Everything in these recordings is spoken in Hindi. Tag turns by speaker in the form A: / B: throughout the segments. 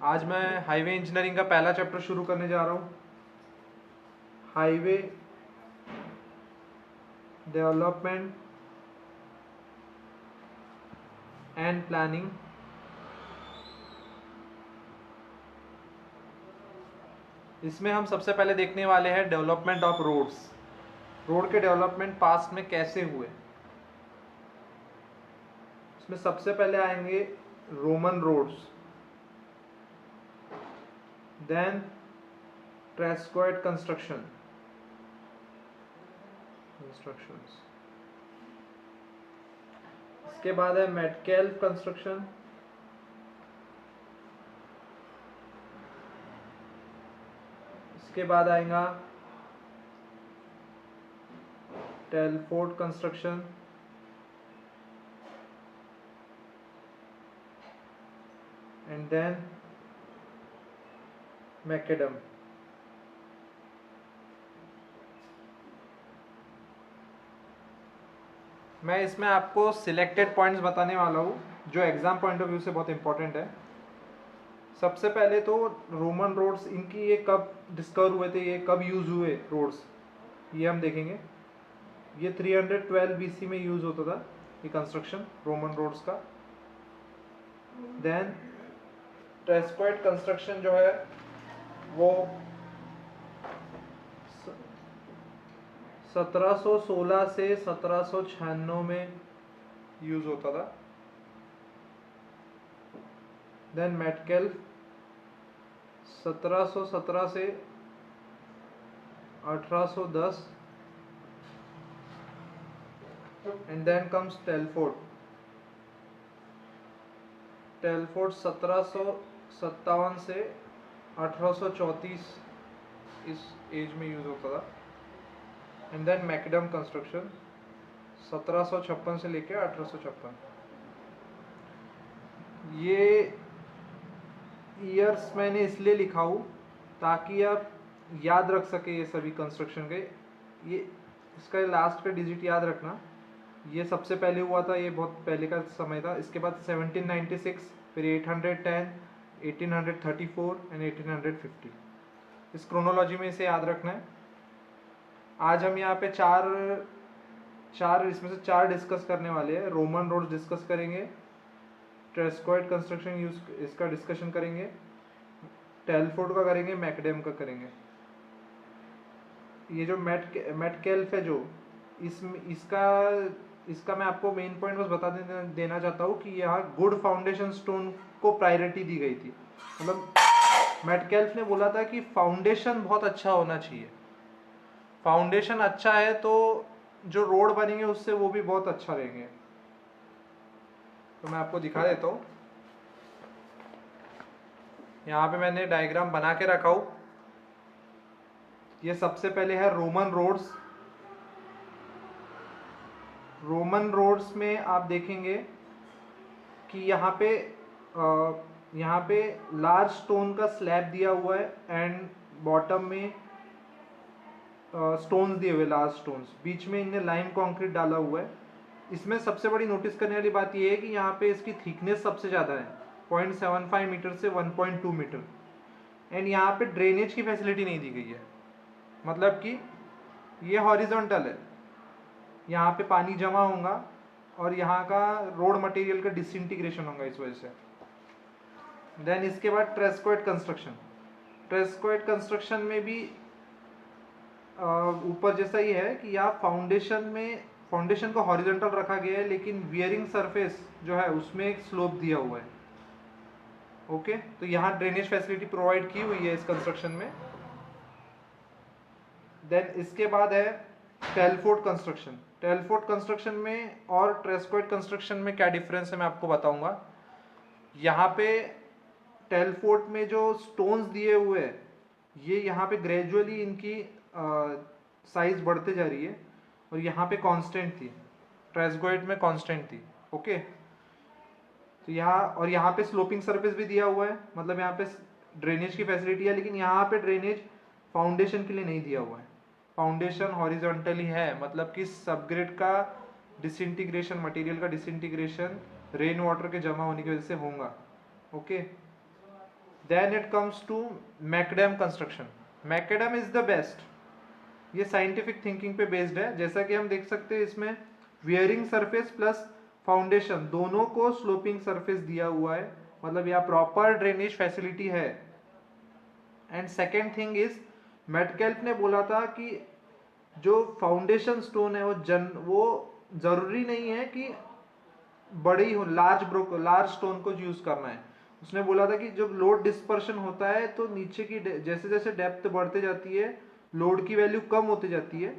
A: आज मैं हाईवे इंजीनियरिंग का पहला चैप्टर शुरू करने जा रहा हूँ। Highway development and planning. इसमें हम सबसे पहले देखने वाले हैं डेवलपमेंट ऑफ रोड्स। रोड के डेवलपमेंट पास्ट में कैसे हुए। इसमें सबसे पहले आएंगे Roman roads, then Tresaguet constructions, इसके बाद है मेटकेल्फ कंस्ट्रक्शन, इसके बाद आएगा Telford construction, and then Macadam. मैं इसमें आपको सिलेक्टेड पॉइंट्स बताने वाला हूँ जो एग्जाम पॉइंट ऑफ व्यू से बहुत इंपॉर्टेंट है। सबसे पहले तो रोमन रोड्स, इनकी ये कब डिस्कवर हुए थे, ये कब यूज़ हुए रोड्स, ये हम देखेंगे। ये 312 BC में यूज़ होता था ये कंस्ट्रक्शन रोमन रोड्स का। देन ट्रेस्कोइड कंस्ट्रक्शन जो है वो 1716 से 1796 में यूज़ होता था। देन मेटकेल्फ 1717 से 1810, and then comes Telford. Telford 1757 से 1834 इस एज में यूज़ होता था। एंड देन मैकेडम कंस्ट्रक्शन 1756 से लेकर 1856। ये ईयर्स मैंने इसलिए लिखा हूँ ताकि आप याद रख सके ये सभी कंस्ट्रक्शन के। ये इसका लास्ट का डिजिट याद रखना, ये सबसे पहले हुआ था, ये बहुत पहले का समय था। इसके बाद 1796, फिर 810, 1834 एंड 1850। इस क्रोनोलॉजी में इसे याद रखना है। आज हम यहाँ पे चार इसमें से चार डिस्कस करने वाले हैं। रोमन रोड डिस्कस करेंगे, ट्रेस्कोइड कंस्ट्रक्शन इसका डिस्कशन करेंगे, टेलफोर्ड का करेंगे, मैकेडम का करेंगे। ये जो मेटकेल्फ है जो इसका मैं आपको मेन पॉइंट बस बता देना चाहता हूँ कि यहाँ गुड फाउंडेशन स्टोन को प्रायोरिटी दी गई थी। मतलब मेटकेल्फ ने बोला था कि फाउंडेशन बहुत अच्छा होना चाहिए, फाउंडेशन अच्छा है तो जो रोड बनेंगे उससे वो भी बहुत अच्छा रहेंगे। तो मैं आपको दिखा देता हूँ। यहाँ पे मैंने डायग्राम बना के रखा हूँ। ये सबसे पहले है रोमन रोड्स। रोमन रोड्स में आप देखेंगे कि यहाँ पे लार्ज स्टोन का स्लैब दिया हुआ है एंड बॉटम में स्टोन्स दिए हुए, लार्ज स्टोन्स। बीच में इनने लाइम कंक्रीट डाला हुआ है। इसमें सबसे बड़ी नोटिस करने वाली बात यह है कि यहाँ पे इसकी थिकनेस सबसे ज़्यादा है, 0.75 मीटर से 1.2 मीटर। एंड यहाँ पे ड्रेनेज की फैसिलिटी नहीं दी गई है, मतलब कि ये हॉरिजॉन्टल है, यहाँ पे पानी जमा होगा और यहाँ का रोड मटेरियल का डिसइंटीग्रेशन होगा इस वजह से। देन इसके बाद ट्रेस्कोइड कंस्ट्रक्शन। ट्रेस्कोइड कंस्ट्रक्शन में भी ऊपर जैसा ही है कि यहाँ फाउंडेशन को हॉरिजॉन्टल रखा गया है, लेकिन वियरिंग सरफेस जो है उसमें एक स्लोप दिया हुआ है। ओके, तो यहाँ ड्रेनेज फैसिलिटी प्रोवाइड की हुई है इस कंस्ट्रक्शन में। देन इसके बाद है टेलफोर्ड कंस्ट्रक्शन। टेलफोर्ड कंस्ट्रक्शन में और ट्रेस्कोइड कंस्ट्रक्शन में क्या डिफरेंस है मैं आपको बताऊंगा। यहाँ पे टेलफोर्ड में जो स्टोन्स दिए हुए हैं ये यहाँ पे ग्रेजुअली इनकी साइज बढ़ते जा रही है और यहाँ पे कांस्टेंट थी, ट्रेस्कोइड में कांस्टेंट थी। ओके, तो यहाँ पे स्लोपिंग सरफेस भी दिया हुआ है, मतलब यहाँ पे ड्रेनेज की फैसिलिटी है, लेकिन यहाँ पे ड्रेनेज फाउंडेशन के लिए नहीं दिया हुआ है। फाउंडेशन हॉरिजॉन्टली है, मतलब कि सबग्रेड का डिसइंटीग्रेशन, मटेरियल का डिसइंटीग्रेशन रेन वाटर के जमा होने की वजह से होगा। Okay, then it comes to macadam construction. Macadam is the best. ये साइंटिफिक थिंकिंग पे बेस्ड है। जैसा कि हम देख सकते हैं इसमें वियरिंग सरफेस प्लस फाउंडेशन दोनों को स्लोपिंग सरफेस दिया हुआ है, मतलब यहाँ प्रॉपर ड्रेनेज फैसिलिटी है। एंड सेकेंड थिंग इज मेटकेल्फ ने बोला था कि जो फाउंडेशन स्टोन है वो जरूरी नहीं है कि बड़ी हो, लार्ज स्टोन को यूज करना है। उसने बोला था कि जब लोड डिस्पर्शन होता है तो नीचे की जैसे जैसे डेप्थ बढ़ते जाती है लोड की वैल्यू कम होती जाती है,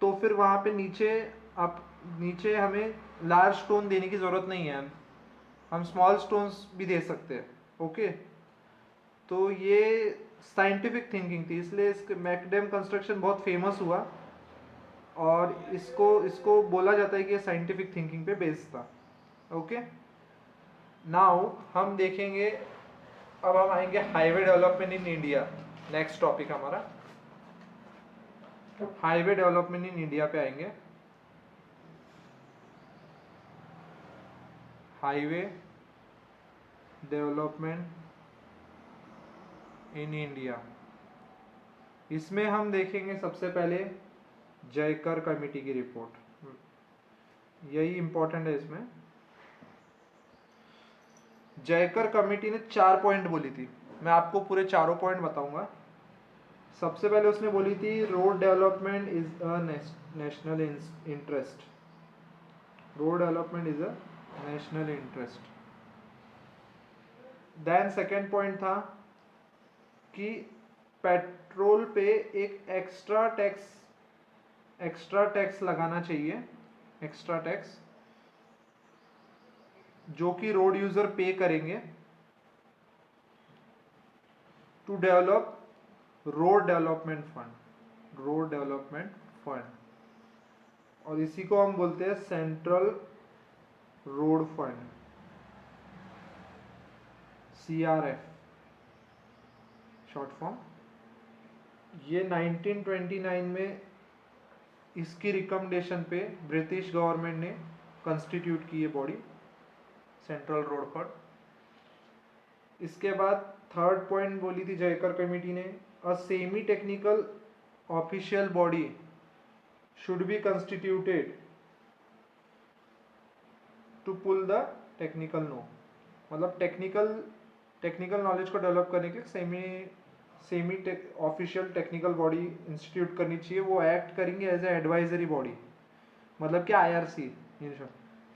A: तो फिर वहां पे नीचे हमें लार्ज स्टोन देने की जरूरत नहीं है, हम स्मॉल स्टोन्स भी दे सकते हैं। ओके, तो ये साइंटिफिक थिंकिंग थी, इसलिए इसके मैकडैम कंस्ट्रक्शन बहुत फेमस हुआ और इसको बोला जाता है कि ये साइंटिफिक थिंकिंग पे बेस्ड था। ओके, नाउ हम देखेंगे, अब हम आएंगे highway development in India. Next topic हमारा हाईवे डेवलपमेंट इन इंडिया पे आएंगे। हाईवे डेवलपमेंट इन इंडिया, इसमें हम देखेंगे सबसे पहले जयकर कमेटी की रिपोर्ट, यही इंपॉर्टेंट है इसमें। जयकर कमेटी ने 4 पॉइंट बोली थी, मैं आपको पूरे चारों पॉइंट बताऊंगा। सबसे पहले उसने बोली थी road development is a national interest. Road development is a national interest. Then second point था कि पेट्रोल पे एक एक्स्ट्रा टैक्स लगाना चाहिए, एक्स्ट्रा टैक्स जो कि रोड यूजर पे करेंगे to develop road development fund, और इसी को हम बोलते हैं central road fund, CRF short form. ये 1929 में इसकी रिकमेंडेशन पे ब्रिटिश गवर्नमेंट ने कंस्टिट्यूट की ये बॉडी, सेंट्रल रोड फंड। इसके बाद थर्ड पॉइंट बोली थी जयकर कमेटी ने, a semi technical official body should be constituted to pull the technical know, मतलब टेक्निकल नॉलेज को डेवलप करने के semi official technical body institute करनी चाहिए। वो एक्ट करेंगे एज ए एडवाइजरी बॉडी, मतलब कि IRC इन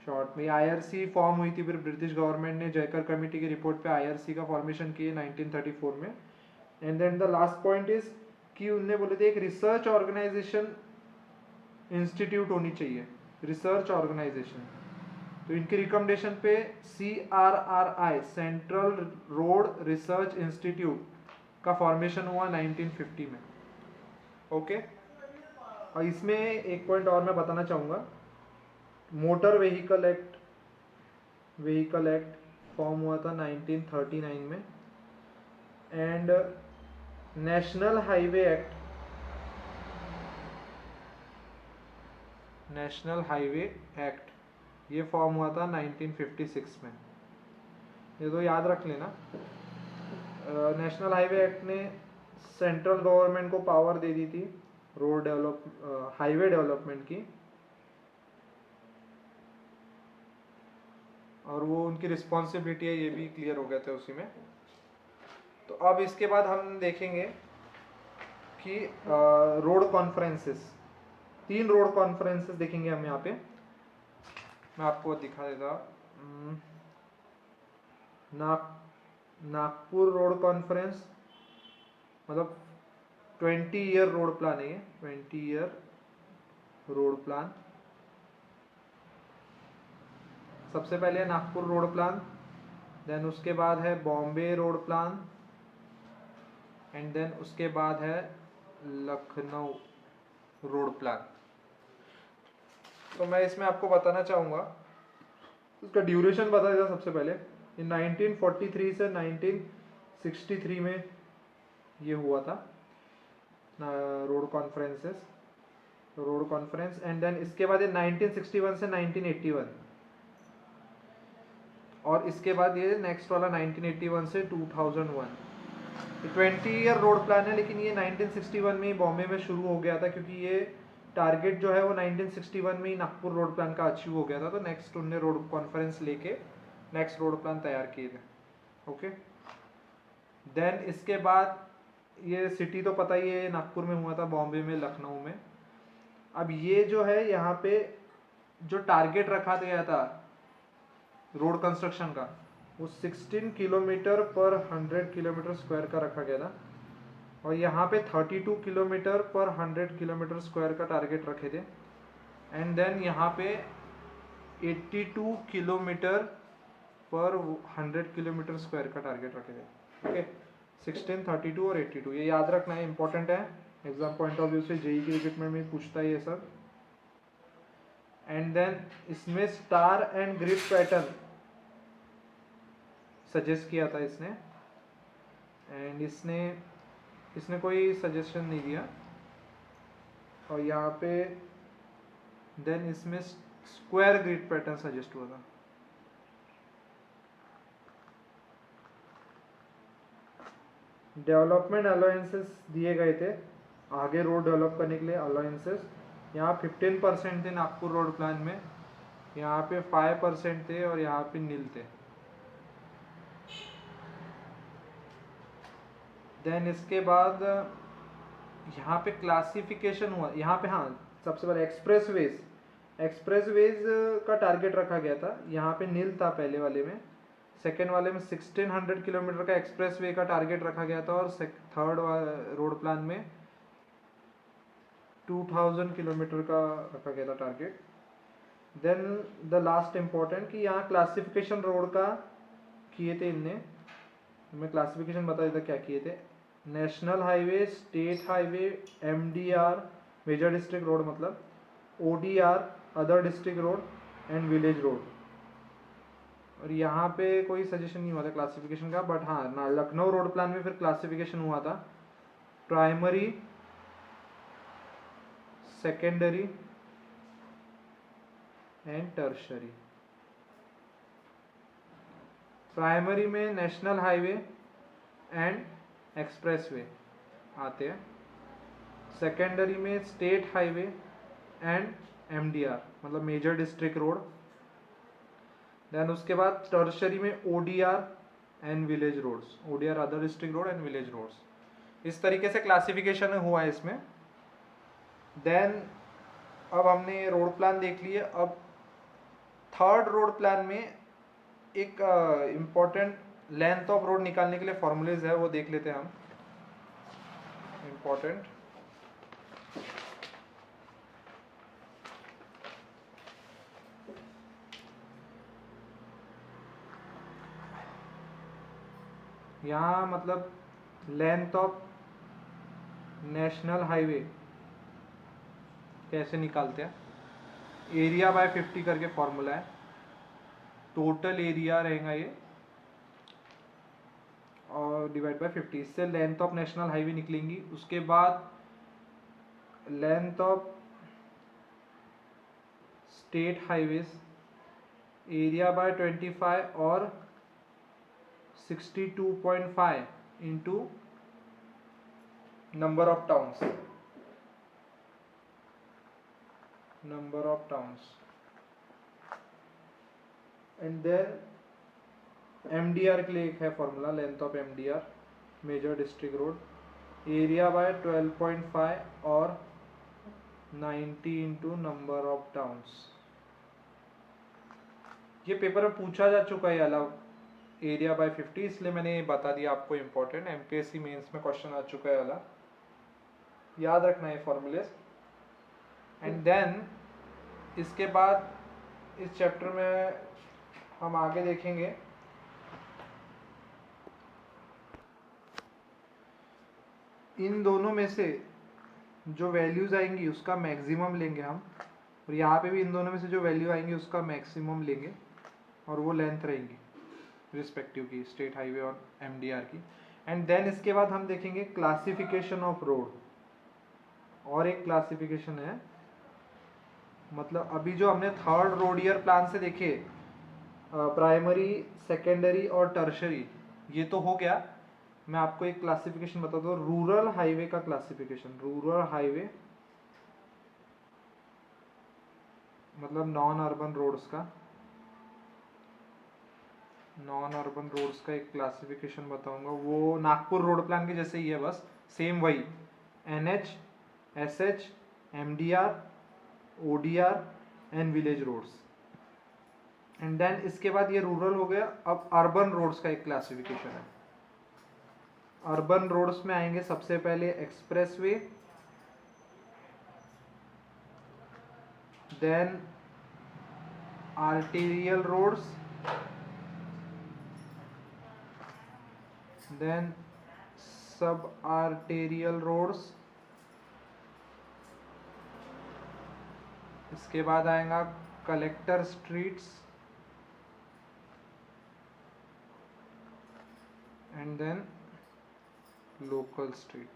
A: शॉर्ट में। IRC फॉर्म हुई थी, फिर ब्रिटिश गवर्नमेंट ने जयकर कमेटी की रिपोर्ट पे IRC का फॉर्मेशन किए 1934 में। And then the last point is कि उनने बोले थे एक रिसर्च ऑर्गेनाइजेशन इंस्टीट्यूट होनी चाहिए, रिसर्च ऑर्गेनाइजेशन। तो इनकी रिकमेंडेशन पे CRRI central road research institute का फॉर्मेशन हुआ 1950 में। ओके, और इसमें एक पॉइंट और मैं बताना चाहूँगा, मोटर व्हीकल एक्ट फॉर्म हुआ था 1939 में, एंड नेशनल हाईवे एक्ट ये फॉर्म हुआ था 1956 में। ये तो याद रख लेना। नेशनल हाईवे एक्ट ने सेंट्रल गवर्नमेंट को पावर दे दी थी हाईवे डेवलपमेंट की, और वो उनकी रिस्पॉन्सिबिलिटी है, ये भी क्लियर हो गए थे उसी में। तो अब इसके बाद हम देखेंगे कि रोड कॉन्फ्रेंसेस, 3 रोड कॉन्फ्रेंसेस देखेंगे हम यहाँ पे। मैं आपको दिखा देता, नागपुर रोड कॉन्फ्रेंस, मतलब 20 ईयर रोड प्लान है ये, 20 ईयर रोड प्लान। सबसे पहले है नागपुर रोड प्लान, देन उसके बाद है Bombay road plan, and then उसके बाद है लखनऊ रोड प्लान। तो मैं इसमें आपको बताना चाहूँगा, उसका ड्यूरेशन बता देता सबसे पहले। इन 1943 से 1963 में ये हुआ था रोड कॉन्फ्रेंस, एंड देन इसके बाद 1961 से 1981 और इसके बाद ये नेक्स्ट वाला 1981 से 2001, 20 ईयर रोड प्लान है, लेकिन ये 1961 में ही बॉम्बे में शुरू हो गया था, क्योंकि ये टारगेट जो है वो 1961 में ही नागपुर रोड प्लान का अचीव हो गया था। तो नेक्स्ट उनने रोड कॉन्फ्रेंस लेके नेक्स्ट रोड प्लान तैयार किए थे। ओके, देन इसके बाद ये सिटी तो पता ही है, नागपुर में हुआ था, बॉम्बे में, लखनऊ में। अब ये जो है यहाँ पे जो टारगेट रखा गया था रोड कंस्ट्रक्शन का, वो 16 किलोमीटर पर 100 किलोमीटर स्क्वायर का रखा गया था, और यहाँ पे 32 किलोमीटर पर 100 किलोमीटर स्क्वायर का टारगेट रखे थे। एंड देन यहाँ पे 82 किलोमीटर पर 100 किलोमीटर स्क्वायर का टारगेट रखे थे। ओके, 16, 32 और 82, ये याद रखना है, इंपॉर्टेंट है एग्जाम पॉइंट ऑफ व्यू से, जेई के रिक्रूटमेंट में पूछता है ये सब। एंड देन इसमें star and grid pattern suggest किया था इसने, एंड इसने कोई सजेशन नहीं दिया। और यहाँ पे देन इसमें स्क्वायर ग्रिड पैटर्न सजेस्ट हुआ था। डेवलपमेंट अलाउंसेस दिए गए थे आगे रोड डेवलप करने के लिए, अलाउंसेस यहाँ 15% थे नागपुर रोड प्लान में, यहाँ पे 5% थे और यहाँ पे नील थे। देन इसके बाद यहाँ पे क्लासिफिकेशन हुआ, यहाँ पे हाँ सबसे पहले एक्सप्रेसवेज का टारगेट रखा गया था। यहाँ पे नील था पहले वाले में, सेकेंड वाले में 1600 किलोमीटर का एक्सप्रेसवे का टारगेट रखा गया था, और थर्ड रोड प्लान में 2000 किलोमीटर का रखा गया था target. Then the last important कि यहाँ क्लासिफिकेशन रोड का किए थे इनने, मैं क्लासिफिकेशन बता देता क्या किए थे। National highway, state highway, MDR major district road मतलब, ODR other district road, and village road. और यहाँ पे कोई सजेशन नहीं हुआ था क्लासिफिकेशन का, बट हाँ लखनऊ रोड प्लान में फिर क्लासिफिकेशन हुआ था, primary, secondary and tertiary. Primary में नेशनल हाईवे एंड एक्सप्रेसवे आते हैं, सेकेंडरी में स्टेट हाईवे एंड एमडीआर मतलब मेजर डिस्ट्रिक्ट रोड, देन उसके बाद टर्शरी में ODR and village roads, ODR other district road and village roads. इस तरीके से क्लासिफिकेशन हुआ है इसमें। देन अब हमने रोड प्लान देख लिए। अब थर्ड रोड प्लान में एक इम्पॉर्टेंट लेंथ ऑफ रोड निकालने के लिए फॉर्मूलेज है, वो देख लेते हैं हम, इम्पॉर्टेंट। यहाँ मतलब लेंथ ऑफ नेशनल हाईवे कैसे निकालते हैं, एरिया बाय 50 करके फॉर्मूला है, टोटल एरिया रहेगा ये और डिवाइड बाय 50, इससे लेंथ ऑफ नेशनल हाईवे निकलेंगी। उसके बाद length of state highways, area by 25 और 62.5 into number of towns, and then MDR के लिए एक है formula, length of MDR major district road, area by 12.5 और 90 इंटू नंबर ऑफ टाउन्स। ये पेपर में पूछा जा चुका है अलग, एरिया बाय 50, इसलिए मैंने बता दिया आपको, इम्पोर्टेंट एमपीएससी मेंस में क्वेश्चन आ चुका है अलग, याद रखना है फॉर्मूले। एंड देन इसके बाद इस चैप्टर में हम आगे देखेंगे इन दोनों में से जो वैल्यूज आएंगी उसका मैक्सिमम लेंगे हम, और यहाँ पे भी इन दोनों में से जो वैल्यू आएंगी उसका मैक्सिमम लेंगे, और वो लेंथ रहेंगी रिस्पेक्टिव की, स्टेट हाईवे और एमडीआर की। एंड देन इसके बाद हम देखेंगे क्लासिफिकेशन ऑफ रोड, और एक क्लासिफिकेशन है, मतलब अभी जो हमने थर्ड रोड ईयर प्लान से देखे प्राइमरी, सेकेंडरी और टर्शरी, ये तो हो गया। मैं आपको एक क्लासिफिकेशन बता दूँ, रूरल हाईवे का क्लासिफिकेशन। रूरल हाईवे मतलब नॉन अर्बन रोड्स का, नॉन अर्बन रोड्स का एक क्लासिफिकेशन बताऊंगा। वो नागपुर रोड प्लान के जैसे ही है, बस सेम वही, NH, SH, MDR, ODR and village roads. And then इसके बाद ये रूरल हो गया। अब अर्बन रोड्स का एक क्लासिफिकेशन है। अर्बन रोड्स में आएंगे सबसे पहले expressway, then arterial roads, then सब आर्टेरियल रोड्स, इसके बाद आएगा collector streets, and then local street.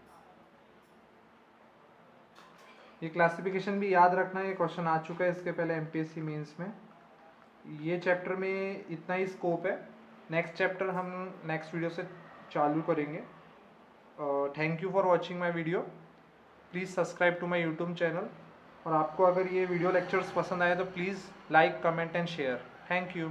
A: ये क्लासिफिकेशन भी याद रखना, ये क्वेश्चन आ चुका है इसके पहले MPSC मेंस में। ये चैप्टर में इतना ही स्कोप है। नेक्स्ट चैप्टर हम नेक्स्ट वीडियो से चालू करेंगे। Thank you for watching my video. Please subscribe to my YouTube channel. और आपको अगर ये वीडियो लेक्चर्स पसंद आए तो please like, comment and share. Thank you.